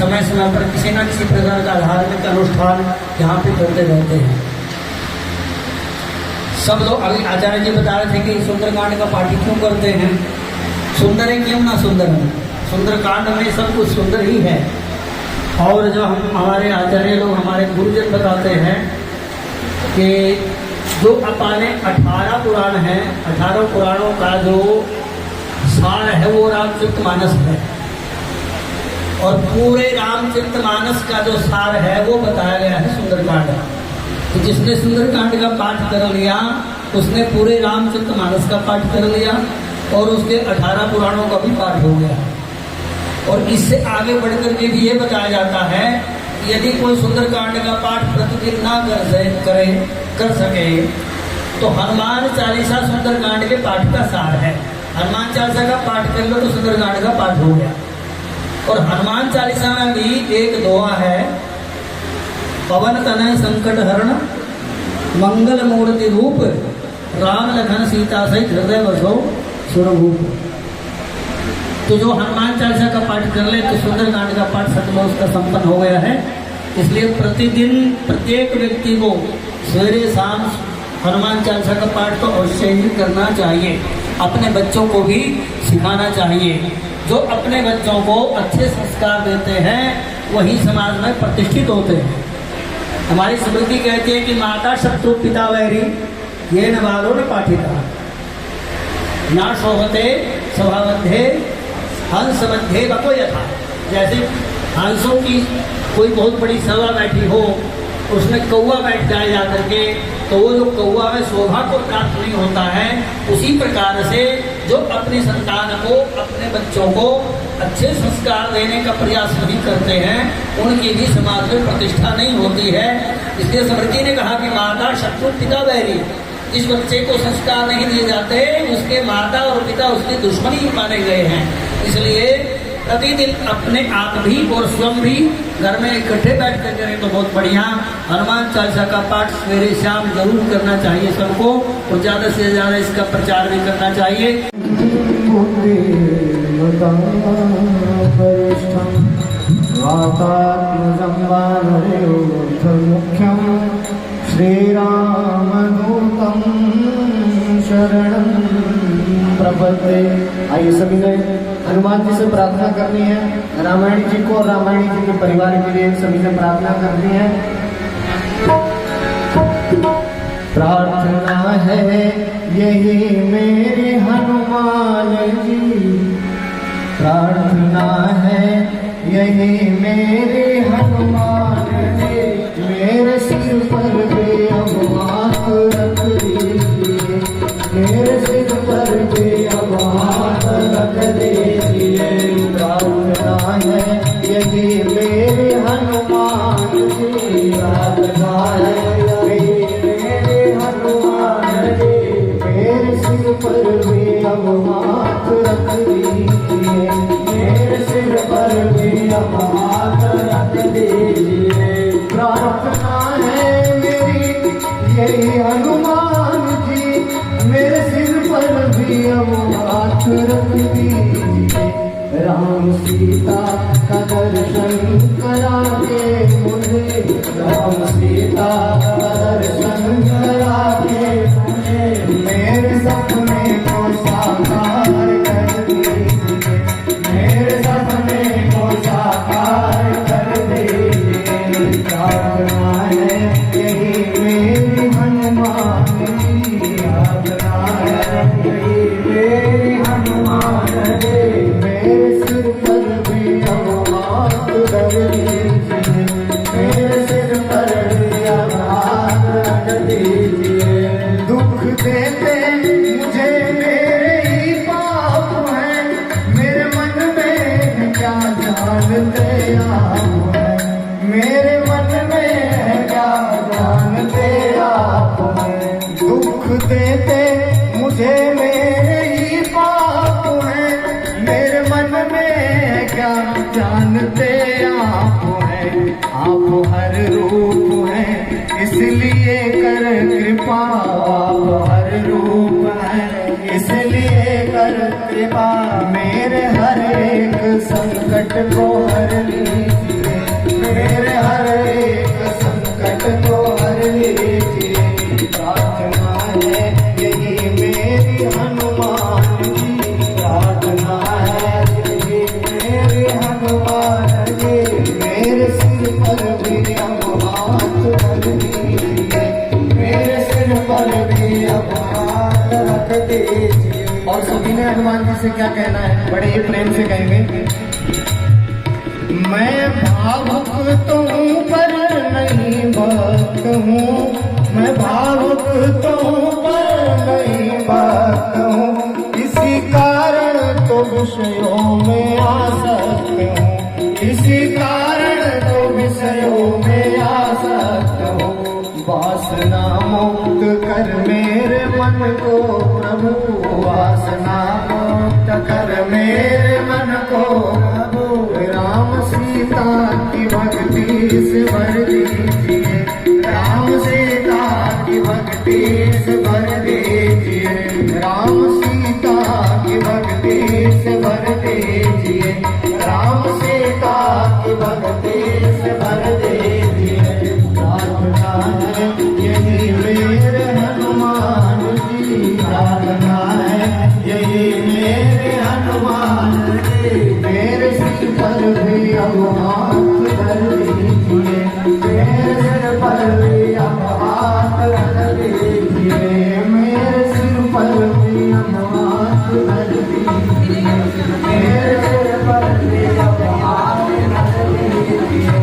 समय समय पर किसी न किसी प्रकार का धार्मिक अनुष्ठान यहाँ पे करते रहते हैं। सब लोग अभी आचार्य जी बता रहे थे कि सुंदरकांड का पाठ क्यों करते हैं। सुंदर है क्यों ना सुंदर है, सुंदरकांड में सब कुछ सुंदर ही है। और जो हम हमारे आचार्य लोग हमारे गुरुजन बताते हैं कि जो अपने 18 पुराण हैं, 18 पुराणों का जो सार है वो रामचरितमानस है। और पूरे रामचरितमानस का जो सार है वो बताया गया है सुंदरकांड। तो जिसने सुंदरकांड का पाठ कर लिया उसने पूरे रामचरितमानस का पाठ कर लिया और उसके 18 पुराणों का भी पाठ हो गया। और इससे आगे बढ़कर के भी ये बताया जाता है कि यदि कोई सुंदरकांड का पाठ प्रतिदिन ना कर सके तो हनुमान चालीसा सुंदरकांड के पाठ का सार है। हनुमान चालीसा का पाठ कर लो तो सुंदरकांड का पाठ हो गया। और हनुमान चालीसा में भी एक दोहा है, पवन तनय संकट हरण मंगल मूर्ति रूप राम लखन सीता सहित हृदय बसो सुरभूप। तो जो हनुमान चालीसा का पाठ कर ले तो सुंदरकांड का पाठ सच में उसका संपन्न हो गया है। इसलिए प्रतिदिन प्रत्येक व्यक्ति को सवेरे शाम हनुमान चालीसा का पाठ तो अवश्य ही करना चाहिए। अपने बच्चों को भी सिखाना चाहिए। जो अपने बच्चों को अच्छे संस्कार देते हैं वही समाज में प्रतिष्ठित होते हैं। हमारी स्मृति कहती है कि माता शत्रु पिता वैरी ये न बालो न पाठिता ना शोभते स्वभावध्ये हंस मध्य बको यथा। जैसे हंसों की कोई बहुत बड़ी सभा बैठी हो उसमें कौवा बैठ जाए जाकर के तो वो जो कौवा में शोभा को प्राप्त नहीं होता है, उसी प्रकार से जो अपनी संतान को अपने बच्चों को अच्छे संस्कार देने का प्रयास नहीं करते हैं उनकी भी समाज में प्रतिष्ठा नहीं होती है। इसलिए स्मृति ने कहा कि माता शत्रु पिता वैरी। जिस बच्चे को संस्कार नहीं दिए जाते उसके माता और पिता उसके दुश्मन ही माने गए हैं। इसलिए प्रतिदिन अपने आप भी और स्वयं भी घर में इकट्ठे बैठ कर करें तो बहुत बढ़िया। हनुमान चालीसा का पाठ सवेरे शाम जरूर करना चाहिए सबको और ज़्यादा से ज़्यादा इसका प्रचार भी करना चाहिए। श्रीरामदूतं शरणं प्रपद्ये। आइए सभी ने हनुमान जी से प्रार्थना करनी है। रामायण जी को और रामायण जी के परिवार के लिए सभी ने प्रार्थना करनी है। प्रार्थना है यही मेरे हनुमान जी, प्रार्थना है यही मेरे हनुमान जी, मेरे सिर पर भी अब हाथ रख दीजिए, मेरे सिर पर भी अब हाथ रख दीजिए। प्रार्थना है यही मेरे हनुमान जी, प्रार्थना है यही मेरे हनुमान जी, मेरे सिर पर भी अब हाथ रख दीजिए, मेरे सिर पर भी अब हाथ रख दीजिए। प्रार्थना है मेरी यही हनुमान जी, मेरे सिर पर भी अब हाथ रख दीजिए। राम सीता का दर्शन करा के मुझे, राम सीता का दर्शन करा के मुझे, मेरे सपने को साकार कर दीजिए, मेरे सपने को साकार कर दीजिए। प्रार्थना है यही मेरी हनुमान जी, प्रार्थना है यही मेरी हनुमान जी, मेरे सिर पर भी अब हाथ रख दीजिए, मेरे सिर पर भी अब कर कृपा मेरे हर एक संकट को हर लीजिए, मेरे हर एक संकट को हर लीजिए। प्रार्थना है यही मेरी हनुमान जी, प्रार्थना है यही मेरी हनुमान जी। मेरे सिर पर भी अब हाथ रख दीजिए, मेरे सिर पर भी अब हाथ रख दीजिए। और सभी ने हनुमान जी से क्या कहना है, बड़े ही प्रेम से कहेंगे। मैं भावुक तो हूँ पर नहीं भक्त हूँ, मैं भावुक तो हूँ पर नहीं भक्त हूँ। इसी कारण तो विषयों में आसक्त हूँ, इसी कारण तो विषयों में आसक्त हूँ। वासना मुक्त कर मेरे मन को प्रभु, वासना मुक्त कर मेरे मन को प्रभु। राम सीता की भक्ति से भर दीजिए, राम सीता की भक्ति से भर दीजिए, राम सीता की भक्ति से भर दीजिए, राम सीता की भक्ति से भर दीजिए। प्रार्थना है यही मेरे हनुमान जी, प्रार्थना है यही मेरे हनुमान जी। मेरे सिर पर भी अब हाथ धर दीजिए, मेरे सिर पर भी अब हाथ धर दीजिए, मेरे सिर पर भी अब हाथ धर दीजिए, मेरे सिर पर भी अब हाथ धर दीजिए।